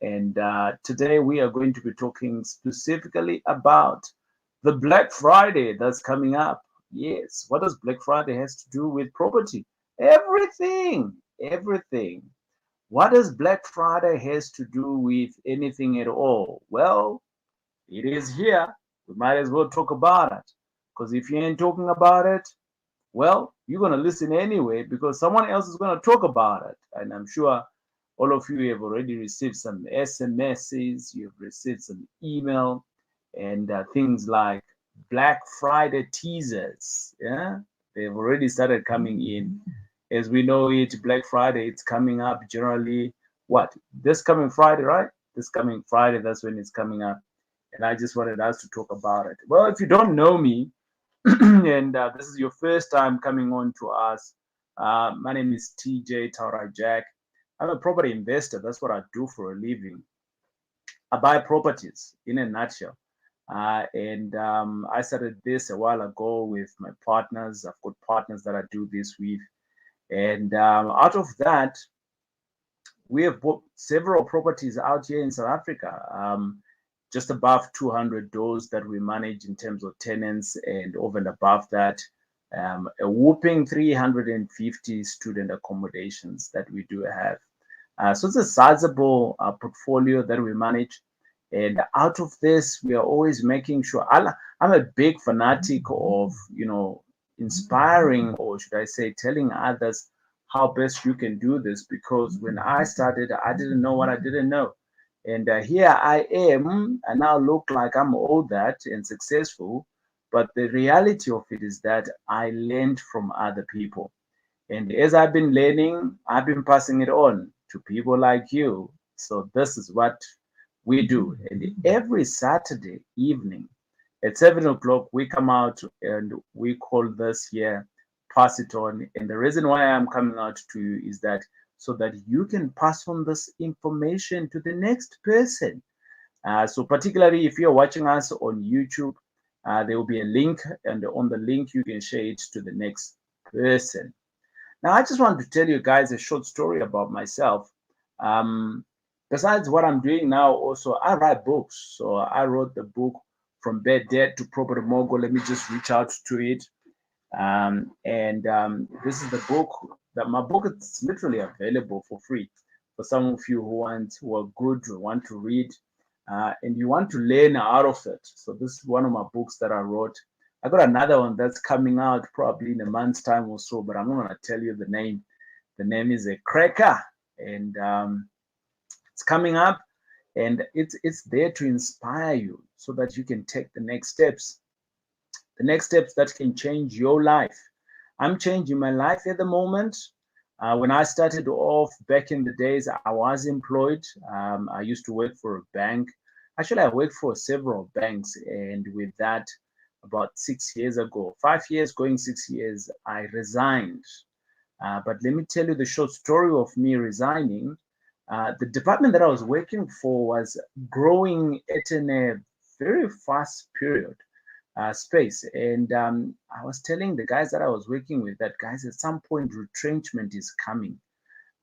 And today we are going to be talking specifically about the Black Friday that's coming up. Yes, what does Black Friday has to do with property? Everything, everything. What does Black Friday has to do with anything at all? Well, it is here. We might as well talk about it. Because if you ain't talking about it, well, you're going to listen anyway because someone else is going to talk about it. And I'm sure all of you have already received some SMSs, you've received some email, and things like Black Friday teasers. Yeah, they've already started coming in. As we know it, Black Friday, it's coming up generally. What? This coming Friday, right? This coming Friday, that's when it's coming up. And I just wanted us to talk about it. Well, if you don't know me, and this is your first time coming on to us, my name is TJ Taurai Jack. I'm a property investor. That's what I do for a living. I buy properties in a nutshell. And I started this a while ago with my partners. I've got partners that I do this with. And out of that, we have bought several properties out here in South Africa. Just above 200 doors that we manage in terms of tenants, and over and above that, a whooping 350 student accommodations that we do have. So it's a sizable portfolio that we manage. And out of this, we are always making sure. I'm a big fanatic of, inspiring, or should I say, telling others how best you can do this. Because when I started, I didn't know what I didn't know. And here I am, I now look like I'm all that and successful. But the reality of it is that I learned from other people. And as I've been learning, I've been passing it on to people like you. So this is what we do. And every Saturday evening at 7 o'clock, we come out and we call this here Pass It On. And the reason why I'm coming out to you is that so that you can pass on this information to the next person. So particularly if you're watching us on YouTube, there will be a link, and on the link you can share it to the next person. Now, I just want to tell you guys a short story about myself. Um, Besides what I'm doing now, also I write books. So I wrote the book From Bad Debt to Property Mogul. Let me just reach out to it. And this is the book. That my book is literally available for free for some of you who are good, who want to read, and you want to learn out of it. So this is one of my books that I wrote. I got another one that's coming out probably in a month's time or so, but I'm not going to tell you the name. The name is a cracker, and it's coming up, and it's there to inspire you so that you can take the next steps that can change your life. I'm changing my life at the moment. When I started off back in the days, I was employed. I used to work for a bank. Actually, I worked for several banks, and with that, about 6 years ago, 5 years going 6 years, I resigned. But let me tell you the short story of me resigning. The department that I was working for was growing at a very fast period space. And I was telling the guys that I was working with that, guys, at some point, retrenchment is coming.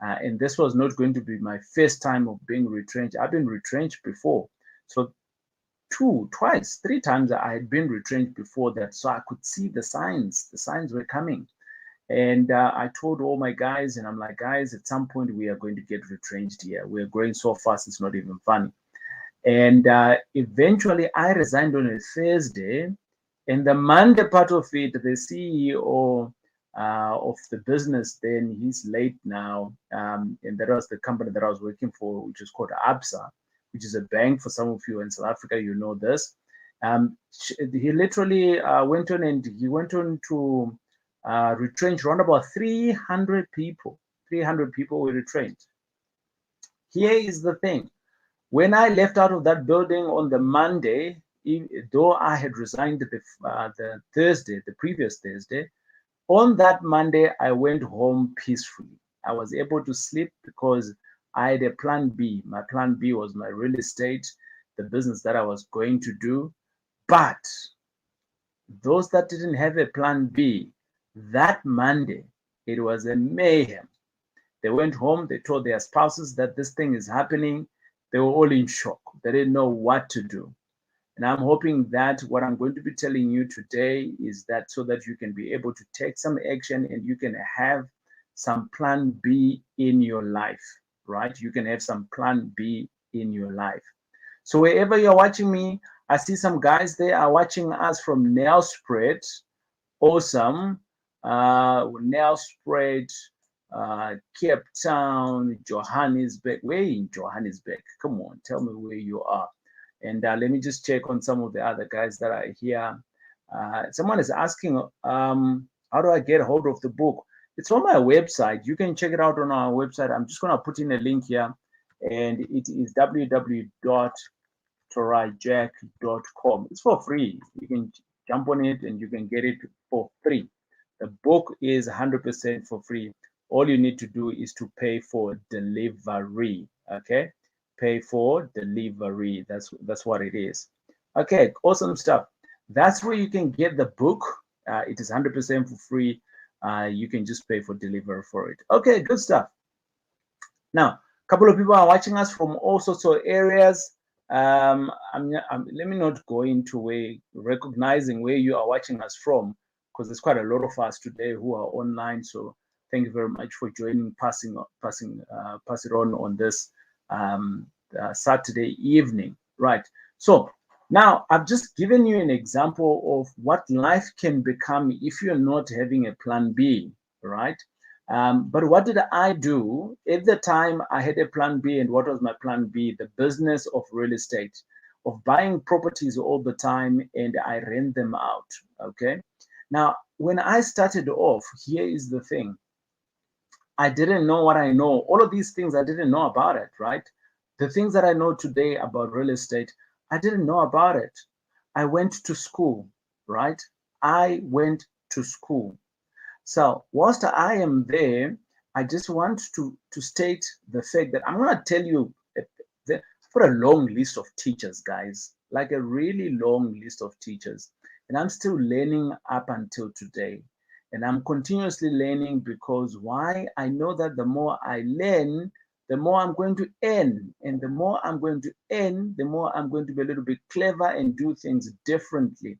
And this was not going to be my first time of being retrenched. I've been retrenched before. So twice, 3 times I had been retrenched before that. So I could see the signs. The signs were coming. And I told all my guys, and I'm like, guys, at some point we are going to get retrenched here. We're growing so fast, it's not even funny. And eventually I resigned on a Thursday. And the Monday part of it, the CEO of the business, then he's late now. And that was the company that I was working for, which is called ABSA, which is a bank. For some of you in South Africa, you know this. He literally went on to retrench around about 300 people. 300 people were retrenched. Here is the thing. When I left out of that building on the Monday, though I had resigned the Thursday, the previous Thursday, on that Monday, I went home peacefully. I was able to sleep because I had a plan B. My plan B was my real estate, the business that I was going to do. But those that didn't have a plan B, that Monday, it was a mayhem. They went home, they told their spouses that this thing is happening. They were all in shock. They didn't know what to do. And I'm hoping that what I'm going to be telling you today is that so that you can be able to take some action and you can have some plan B in your life, right? You can have some plan B in your life. So wherever you're watching me, I see some guys there are watching us from Nelspruit. Awesome. Nelspruit, Cape Town, Johannesburg. Where in Johannesburg? Come on, tell me where you are. And let me just check on some of the other guys that are here. Someone is asking, how do I get hold of the book? It's on my website. You can check it out on our website. I'm just going to put in a link here, and it is www.tauraijack.com. It's for free. You can jump on it and you can get it for free. The book is 100% for free. All you need to do is to pay for delivery. Okay, pay for delivery. That's what it is. Okay, awesome stuff. That's where you can get the book. It is 100% for free. You can just pay for delivery for it. Okay, good stuff. Now, a couple of people are watching us from all sorts of areas. Let me not go into recognizing where you are watching us from, because there's quite a lot of us today who are online. So thank you very much for joining, pass it on this Saturday evening, right? So now I've just given you an example of what life can become if you're not having a plan B, right? But what did I do? At the time, I had a plan B. And what was my plan B? The business of real estate, of buying properties all the time, and I rent them out. Okay. Now, when I started off, here is the thing. I didn't know what I know. All of these things, I didn't know about it, right? The things that I know today about real estate, I didn't know about it. I went to school, right? I went to school. So whilst I am there, I just want to state the fact that I'm going to tell you for a long list of teachers, guys, like a really long list of teachers. And I'm still learning up until today. And I'm continuously learning because why? I know that the more I learn, the more I'm going to earn. And the more I'm going to earn, the more I'm going to be a little bit clever and do things differently.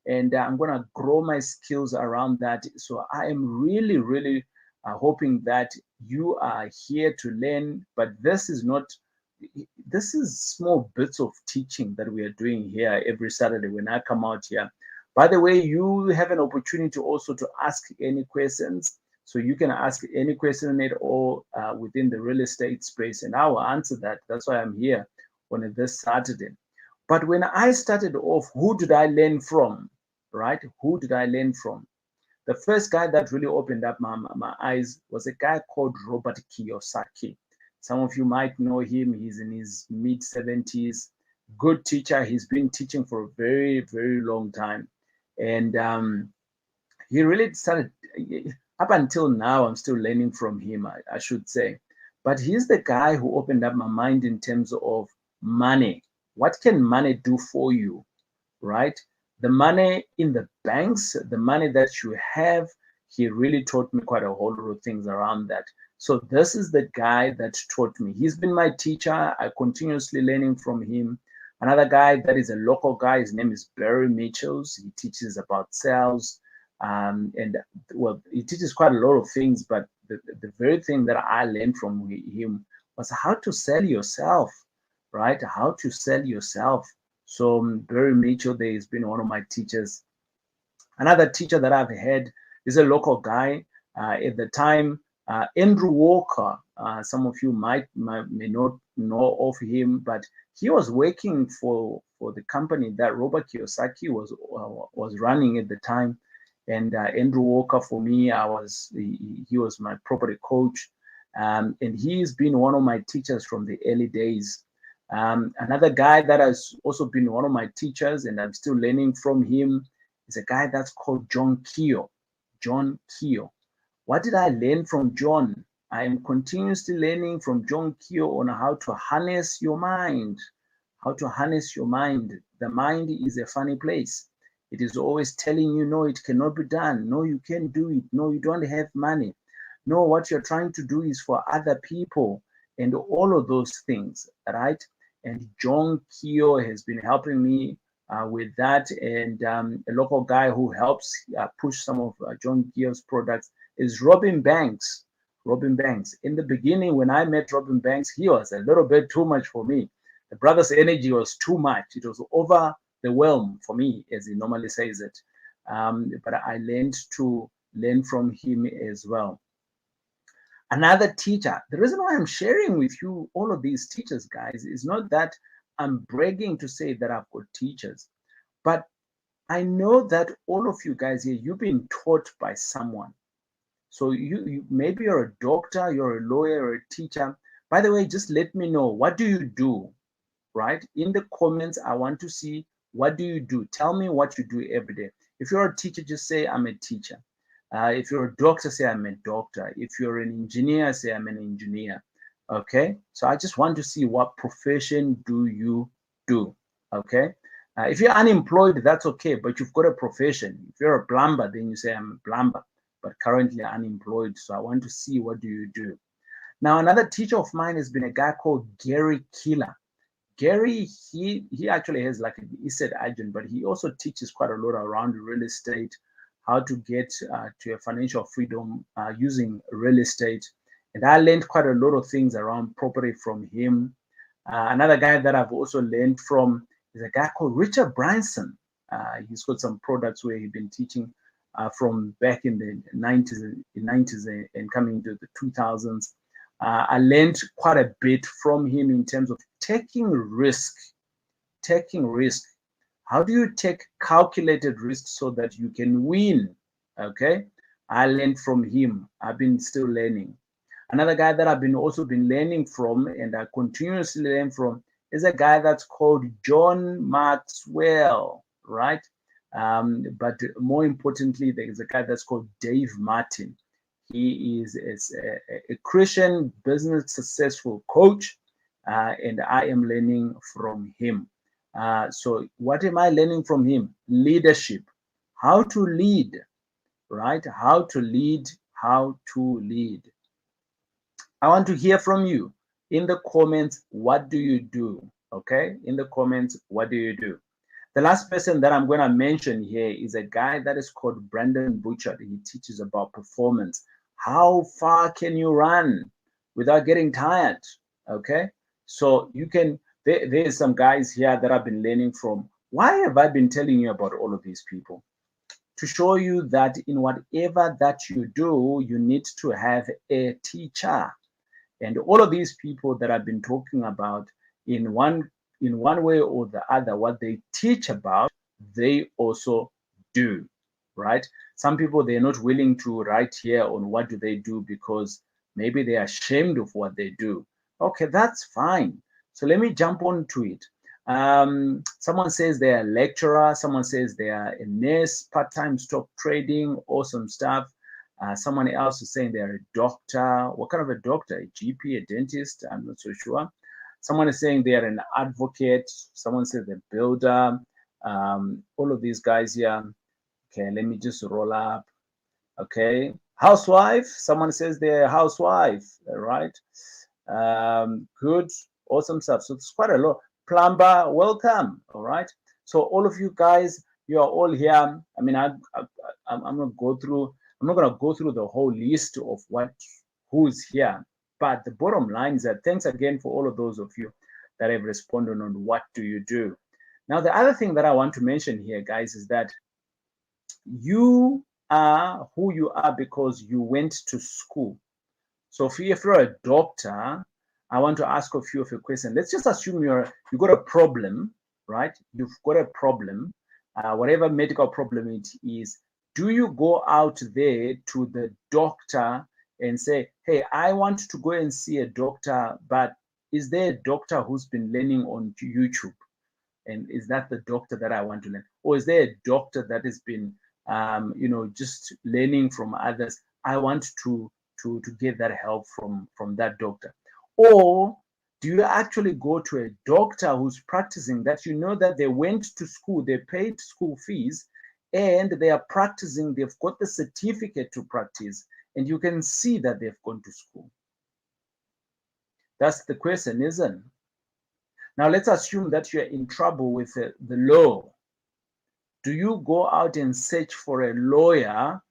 And I'm going to grow my skills around that. So I am really, really hoping that you are here to learn, but this is small bits of teaching that we are doing here every Saturday when I come out here. By the way, you have an opportunity also to ask any questions. So you can ask any question at all within the real estate space, and I will answer that. That's why I'm here on this Saturday. But when I started off, who did I learn from? Right? Who did I learn from? The first guy that really opened up my eyes was a guy called Robert Kiyosaki. Some of you might know him. He's in his mid-70s. Good teacher. He's been teaching for a very, very long time. And he really started, up until now, I'm still learning from him, I should say. But he's the guy who opened up my mind in terms of money. What can money do for you, right? The money in the banks, the money that you have, he really taught me quite a whole lot of things around that. So this is the guy that taught me. He's been my teacher. I continuously learning from him. Another guy that is a local guy, his name is Barry Mitchells. He teaches about sales. And well, he teaches quite a lot of things, but the very thing that I learned from him was how to sell yourself, right? How to sell yourself. So Barry Mitchell there has been one of my teachers. Another teacher that I've had is a local guy. At the time, Andrew Walker. Some of you may not know of him, but he was working for the company that Robert Kiyosaki was running at the time. And Andrew Walker, for me, he was my property coach, and he's been one of my teachers from the early days. Another guy that has also been one of my teachers, and I'm still learning from him, is a guy that's called John Keogh. John Keogh. What did I learn from John? I am continuously learning from John Keogh on how to harness your mind. How to harness your mind. The mind is a funny place. It is always telling you, no, it cannot be done. No, you can't do it. No, you don't have money. No, what you're trying to do is for other people and all of those things, right? and John Kyo has been helping me with that. And a local guy who helps push some of John Kyo's products is Robin Banks. Robin Banks. In the beginning, when I met Robin Banks, he was a little bit too much for me. The brother's energy was too much. It was over the whelm for me, as he normally says it. But I learned to learn from him as well. Another teacher, the reason why I'm sharing with you all of these teachers, guys, is not that I'm bragging to say that I've got teachers, but I know that all of you guys here, you've been taught by someone. So you maybe you're a doctor, you're a lawyer, or a teacher. By the way, just let me know, what do you do, right? In the comments, I want to see, what do you do? Tell me what you do every day. If you're a teacher, just say, I'm a teacher. If you're a doctor, say, I'm a doctor. If you're an engineer, say, I'm an engineer. Okay? So I just want to see, what profession do you do? Okay? If you're unemployed, that's okay, but you've got a profession. If you're a plumber, then you say, I'm a plumber, but currently unemployed. So I want to see, what do you do? Now, another teacher of mine has been a guy called Gary Keeler. Gary, he actually has like an ESET agent, but he also teaches quite a lot around real estate, how to get to a financial freedom using real estate. And I learned quite a lot of things around property from him. Another guy that I've also learned from is a guy called Richard Branson. He's got some products where he's been teaching from back in the 90s and coming into the 2000s. I learned quite a bit from him in terms of taking risk. Taking risk. How do you take calculated risk so that you can win? Okay, I learned from him. I've been still learning. Another guy that I've been also been learning from, and I continuously learn from, is a guy that's called John Maxwell, right? But more importantly, there is a guy that's called Dave Martin. He is a Christian business successful coach, and I am learning from him. So what am I learning from him? Leadership, how to lead, right? How to lead, how to lead. I want to hear from you in the comments. What do you do? Okay, in the comments, what do you do? The last person that I'm going to mention here is a guy that is called Brandon Butcher. He teaches about performance. How far can you run without getting tired? Okay, so you can, there's some guys here that I've been learning from. Why have I been telling you about all of these people? To show you that in whatever that you do, you need to have a teacher. And all of these people that I've been talking about, in one way or the other, what they teach about, they also do, right? Some people, they're not willing to write here on what do they do because maybe they're ashamed of what they do. Okay, that's fine. So let me jump on to it. Someone says they're a lecturer. Someone says they are a nurse, part-time stock trading, awesome stuff. Someone else is saying they're a doctor. What kind of a doctor? A GP, a dentist? I'm not so sure. Someone is saying they're an advocate. Someone says a builder. All of these guys here. Okay, let me just roll up. Okay, housewife. Someone says they're a housewife, right? Good, awesome stuff. So it's quite a lot. Plumber, welcome. All right. So all of you guys, you are all here. I mean, I'm gonna go through. I'm not gonna go through the whole list of who's here. But the bottom line is that thanks again for all of those of you that have responded on what do you do. Now, the other thing that I want to mention here, guys, is that you are who you are because you went to school. So if you're a doctor, I want to ask a few of your questions. Let's just assume you got a problem, right? You've got a problem, whatever medical problem it is. Do you go out there to the doctor and say, hey, I want to go and see a doctor, but is there a doctor who's been learning on YouTube? And is that the doctor that I want to learn? Or is there a doctor that has been, just learning from others? I want to get that help from that doctor. Or do you actually go to a doctor who's practicing that you know that they went to school, they paid school fees, and they are practicing, they've got the certificate to practice, and you can see that they've gone to school? That's the question, isn't it? Now, let's assume that you're in trouble with the law. Do you go out and search for a lawyer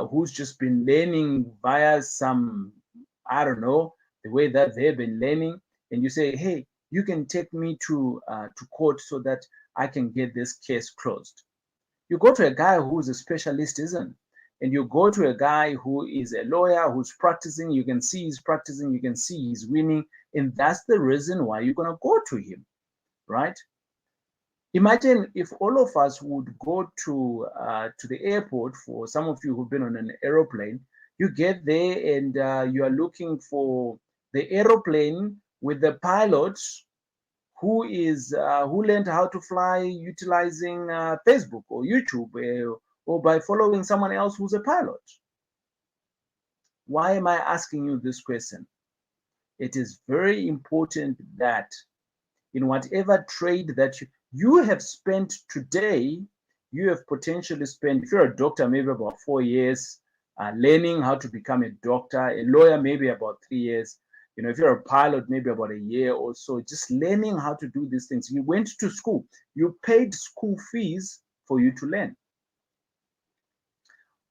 who's just been learning via some, I don't know, the way that they've been learning, and you say, hey, you can take me to court so that I can get this case closed? You go to a guy who's a specialist, isn't? And you go to a guy who is a lawyer who's practicing. You can see he's practicing. You can see he's winning. And that's the reason why you're going to go to him, right? Imagine if all of us would go to the airport. For some of you who've been on an aeroplane, you get there and you are looking for the aeroplane with the pilot who learned how to fly utilizing Facebook or YouTube or by following someone else who's a pilot. Why am I asking you this question? It is very important that in whatever trade that you have spent today, you have potentially spent, if you're a doctor, maybe about 4 years learning how to become a doctor, a lawyer, maybe about 3 years. You know, if you're a pilot, maybe about a year or so, just learning how to do these things. You went to school, you paid school fees for you to learn.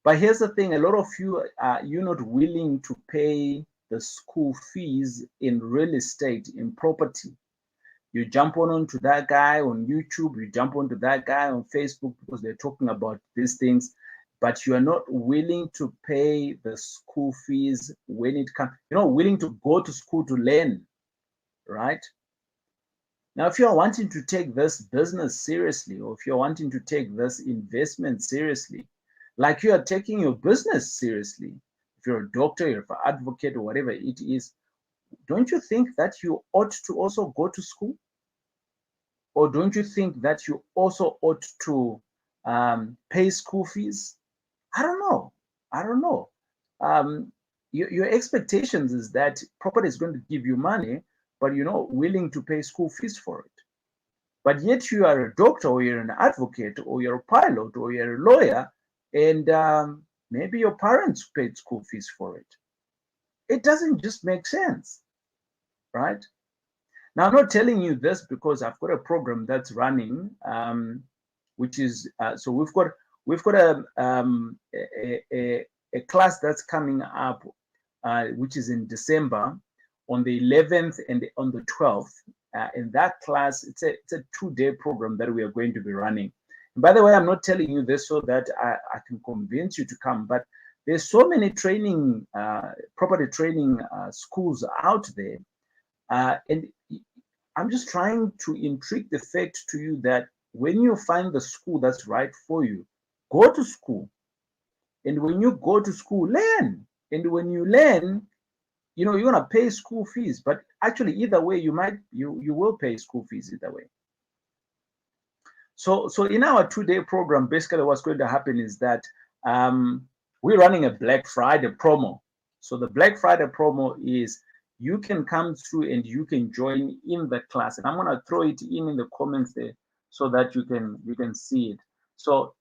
But here's the thing, a lot of you, you're not willing to pay the school fees in real estate, in property. You jump onto that guy on YouTube, you jump onto that guy on Facebook because they're talking about these things, but you are not willing to pay the school fees when it comes. You're not willing to go to school to learn, right? Now, if you're wanting to take this business seriously, or if you're wanting to take this investment seriously, like you are taking your business seriously, if you're a doctor, you're an advocate, or whatever it is, don't you think that you ought to also go to school? Or don't you think that you also ought to pay school fees? I don't know. I don't know. Your expectations is that property is going to give you money, but you're not willing to pay school fees for it. But yet you are a doctor, or you're an advocate, or you're a pilot, or you're a lawyer, and maybe your parents paid school fees for it. It doesn't just make sense, right? Now, I'm not telling you this because I've got a program that's running, which is so we've got a class that's coming up, which is in December, on the 11th and on the 12th. In that class, it's a 2-day program that we are going to be running. And by the way, I'm not telling you this so that I can convince you to come, but there's so many training, property training schools out there. And I'm just trying to intrigue the fact to you that when you find the school that's right for you, go to school. And when you go to school, learn. And when you learn, you know, you're gonna pay school fees. But actually, either way, you will pay school fees either way. So in our 2-day program, basically what's going to happen is that we're running a Black Friday promo. So the Black Friday promo is you can come through and you can join in the class. And I'm going to throw it in the comments there so that you can see it. So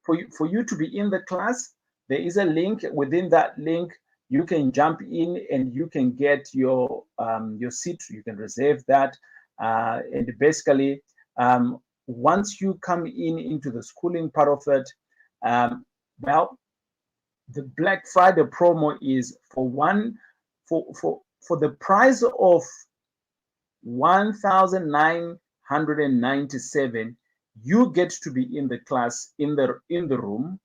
for you to be in the class, there is a link. Within that link, you can jump in and you can get your seat. You can reserve that. And basically, once you come into the schooling part of it, well, the Black Friday promo is for the price of 1,997, you get to be in the class, in the room,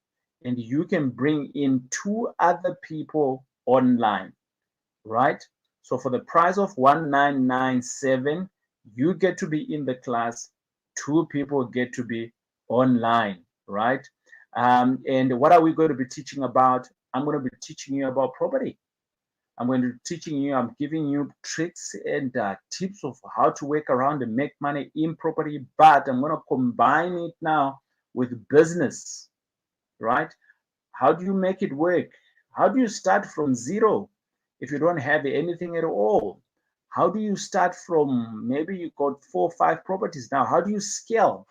and you can bring in 2 other people online, right? So for the price of 1,997, you get to be in the class, 2 people get to be online, right? And what are we going to be teaching about? I'm going to be teaching you about property. I'm giving you tricks and tips of how to work around and make money in property, but I'm going to combine it now with business, right? How do you make it work? How do you start from zero if you don't have anything at all? How do you start from, maybe you got 4 or 5 properties now? How do you scale?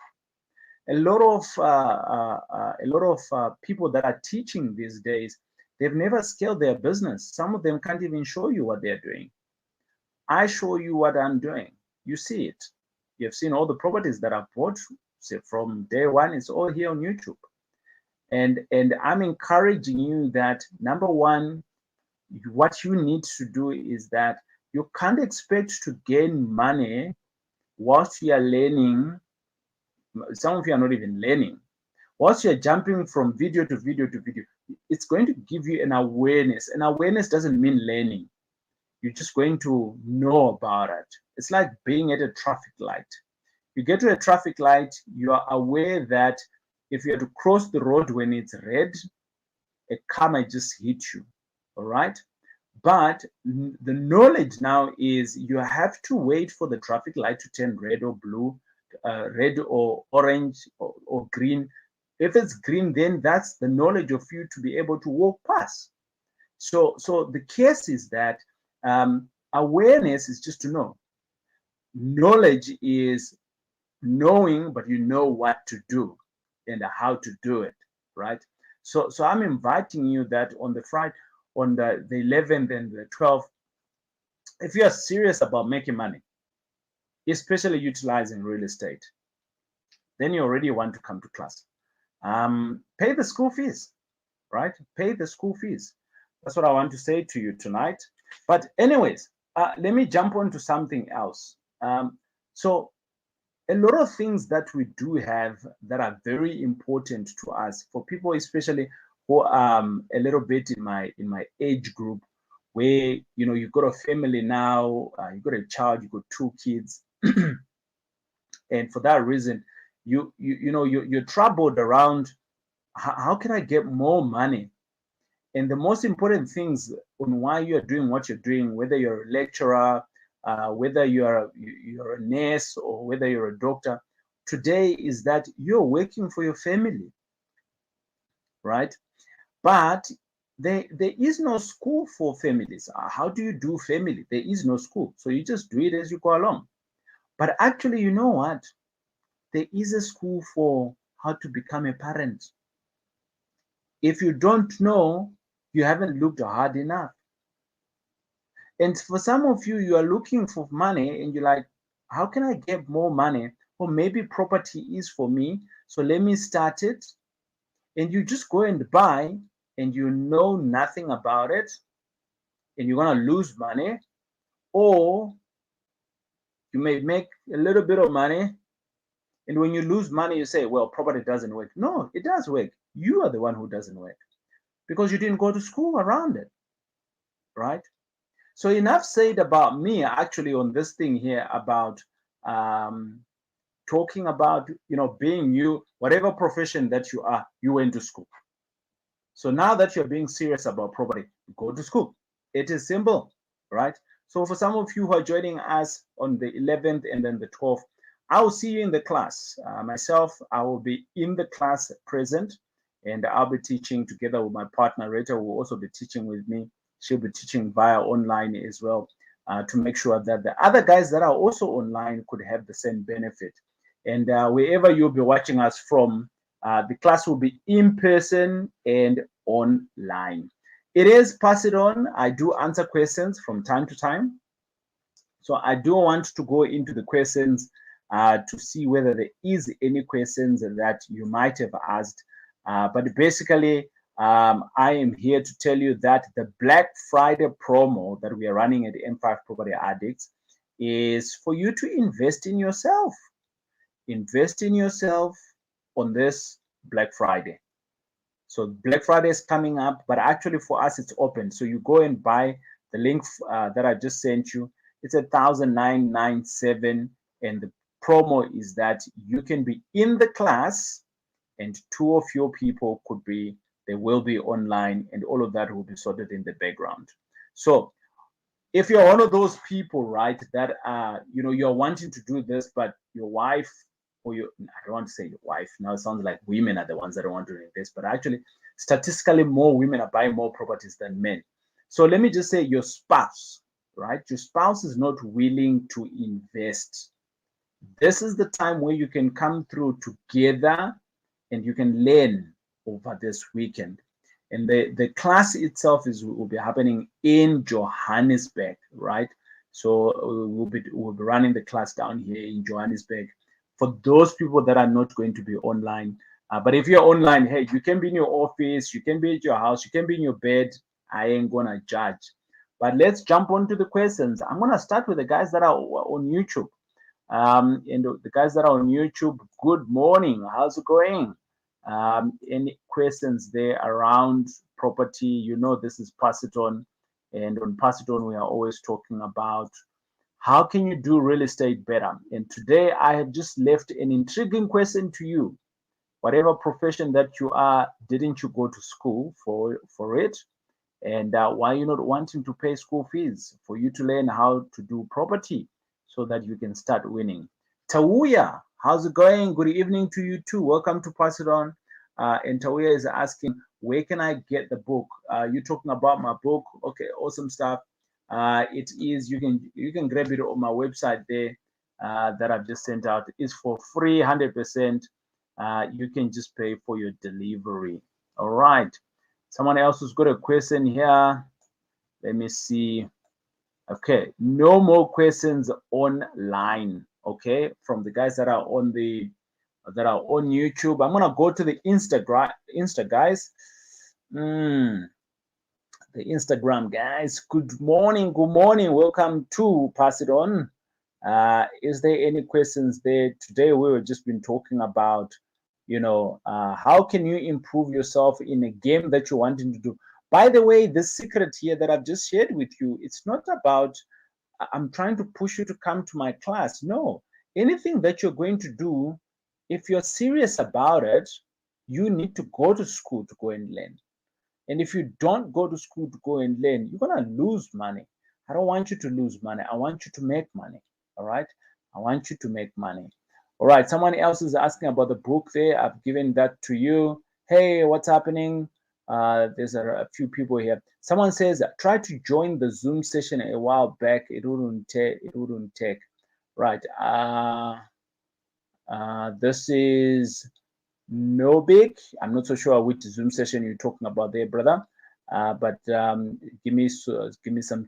A lot of people that are teaching these days, they've never scaled their business. Some of them can't even show you what they're doing. I show you what I'm doing. You see it. You've seen all the properties that I've bought, say, from day one. It's all here on YouTube. And I'm encouraging you that, number one, what you need to do is that you can't expect to gain money whilst you are learning. Some of you are not even learning. Whilst you're jumping from video to video to video, it's going to give you an awareness. And awareness doesn't mean learning. You're just going to know about it. It's like being at a traffic light. You get to a traffic light, you are aware that if you are to cross the road when it's red, a car might just hit you, all right? But the knowledge now is you have to wait for the traffic light to turn red or blue, red or orange or green. If it's green, then that's the knowledge of you to be able to walk past. So the case is that awareness is just to know. Knowledge is knowing, but you know what to do and how to do it, right? So I'm inviting you that on the Friday, on the 11th and the 12th, if you are serious about making money, especially utilizing real estate, then you already want to come to class. Pay the school fees, right? Pay the school fees. That's what I want to say to you tonight. But anyways, let me jump on to something else. So a lot of things that we do have that are very important to us, for people especially who are a little bit in my age group, where you've got a family now, you've got a child, you've got 2 kids, and for that reason, you're troubled around how can I get more money? And the most important things on why you're doing what you're doing, whether you're a lecturer, whether you're a nurse, or whether you're a doctor, today is that you're working for your family, right? But there is no school for families. How do you do family? There is no school. So you just do it as you go along. But actually, you know what? There is a school for how to become a parent. If you don't know, you haven't looked hard enough. And for some of you, you are looking for money and you're like, how can I get more money? Or maybe property is for me, so let me start it. And you just go and buy, and you know nothing about it, and you're going to lose money. Or you may make a little bit of money, and when you lose money, you say, well, property doesn't work. No, it does work. You are the one who doesn't work because you didn't go to school around it, right? So enough said about me actually on this thing here about talking about, being you, whatever profession that you are, you went to school. So now that you're being serious about property, go to school. It is simple, right? So for some of you who are joining us on the 11th and then the 12th, I will see you in the class. Myself, I will be in the class present, and I'll be teaching together with my partner, Rita, who will also be teaching with me. She'll be teaching via online as well, to make sure that the other guys that are also online could have the same benefit. And wherever you'll be watching us from, the class will be in person and online. It is Pass It On. I do answer questions from time to time. So I do want to go into the questions to see whether there is any questions that you might have asked. But basically, I am here to tell you that the Black Friday promo that we are running at M5 Property Addicts is for you to invest in yourself. Invest in yourself on this Black Friday. So Black Friday is coming up, but actually for us, it's open. So you go and buy the link that I just sent you. It's 1,997, and the promo is that you can be in the class, and 2 of your people they will be online, and all of that will be sorted in the background. So if you're one of those people, right, that you're wanting to do this, but your wife, or I don't want to say your wife, now it sounds like women are the ones that want to invest, but actually statistically more women are buying more properties than men. So let me just say your spouse, right? Your spouse is not willing to invest. This is the time where you can come through together and you can learn over this weekend. And the class itself will be happening in Johannesburg, right? So we'll be running the class down here in Johannesburg for those people that are not going to be online. But if you're online, hey, you can be in your office, you can be at your house, you can be in your bed. I ain't gonna judge. But let's jump on to the questions. I'm gonna start with the guys that are on YouTube. And the guys that are on YouTube, good morning. How's it going? Any questions there around property? You know, this is Pass It On. And on Pass It On, we are always talking about how can you do real estate better? And today I have just left an intriguing question to you. Whatever profession that you are, didn't you go to school for it? And why are you not wanting to pay school fees for you to learn how to do property so that you can start winning? Tauya, how's it going? Good evening to you too. Welcome to Pass It On. And Tauya is asking, where can I get the book? You're talking about my book. Okay, awesome stuff. It is, you can grab it on my website there that I've just sent out. It's for free, 100%. You can just pay for your delivery. All right. Someone else who's got a question here. Let me see. Okay, no more questions online. Okay, from the guys that are on YouTube. I'm gonna go to the Insta guys. The Instagram guys. Good morning. Good morning. Welcome to Pass It On. Is there any questions there? Today we were just been talking about, how can you improve yourself in a game that you're wanting to do. By the way, this secret here that I've just shared with you, it's not about I'm trying to push you to come to my class. No, anything that you're going to do, if you're serious about it, you need to go to school to go and learn. And if you don't go to school to go and learn, you're going to lose money. I don't want you to lose money. I want you to make money. All right. I want you to make money. All right. Someone else is asking about the book there. I've given that to you. Hey, what's happening? There's a few people here. Someone says, try to join the Zoom session a while back. It wouldn't take. Right. This is no big. I'm not so sure which Zoom session you're talking about there, brother. But give me some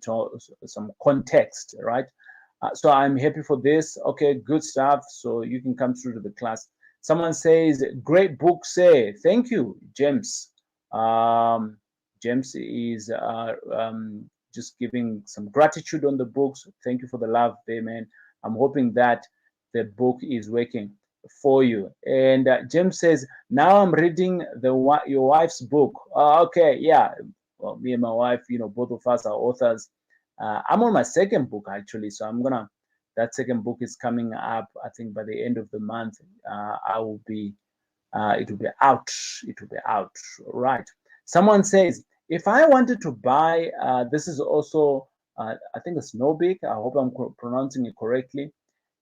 context, right? So I'm happy for this. Okay, good stuff. So you can come through to the class. Someone says, great book, say. Thank you, James. James is just giving some gratitude on the books. Thank you for the love there, man. I'm hoping that the book is working for you. And James says, now I'm reading your wife's book. Okay, yeah. Well, me and my wife, both of us are authors. I'm on my second book actually, so that second book is coming up. I think by the end of the month, it will be out. It will be out. Right. Someone says, if I wanted to buy, this is also, I think it's Nobik. I hope I'm pronouncing it correctly.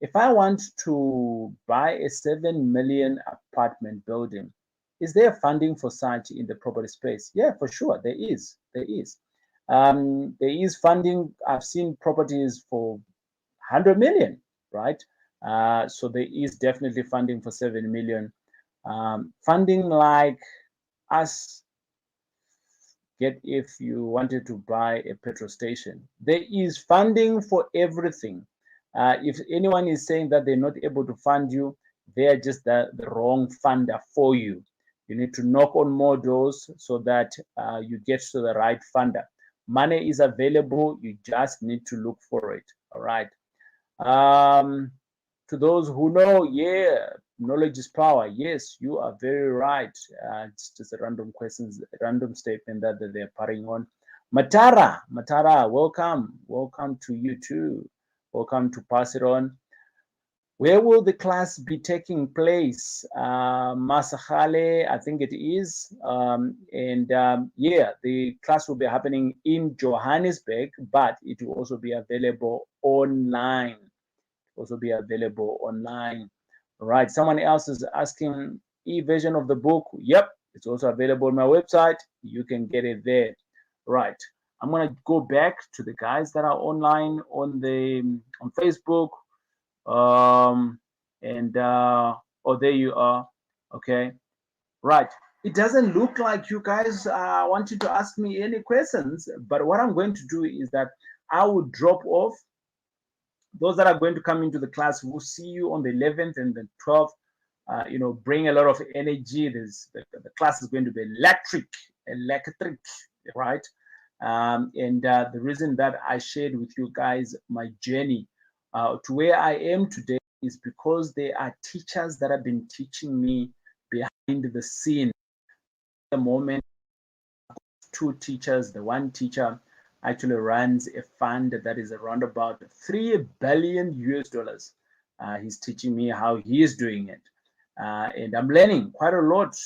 If I want to buy a 7 million apartment building, is there funding for such in the property space? Yeah, for sure. There is. There is funding. I've seen properties for 100 million, right? So there is definitely funding for 7 million. Funding like us get if you wanted to buy a petrol station. There is funding for everything. If anyone is saying that they're not able to fund you, they are just the wrong funder for you. You need to knock on more doors so that you get to the right funder. Money is available. You just need to look for it. All right. To those who know, yeah, knowledge is power. Yes, you are very right. It's just a random statement that they're putting on. Matara, welcome to you too. Welcome to Pass It On. Where will the class be taking place? Masahale, I think it is. Yeah, the class will be happening in Johannesburg, but it will also be available online. Right. Someone else is asking e-version of the book. Yep, it's also available on my website. You can get it there. Right. I'm gonna go back to the guys that are online on Facebook. There you are. Okay. Right. It doesn't look like you guys wanted to ask me any questions, but what I'm going to do is that I will drop off those that are going to come into the class, we'll see you on the 11th and the 12th. Bring a lot of energy. The class is going to be electric, right? And the reason that I shared with you guys my journey to where I am today is because there are teachers that have been teaching me behind the scene. At the moment, two teachers. The one teacher actually runs a fund that is around about 3 billion US dollars. He's teaching me how he is doing it. And I'm learning quite a lot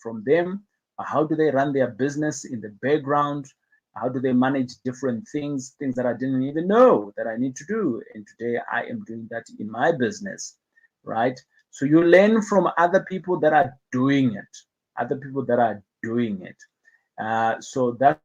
from them. How do they run their business in the background? How do they manage different things that I didn't even know that I need to do? And today I am doing that in my business, right? So you learn from other people that are doing it, other people that are doing it. So that's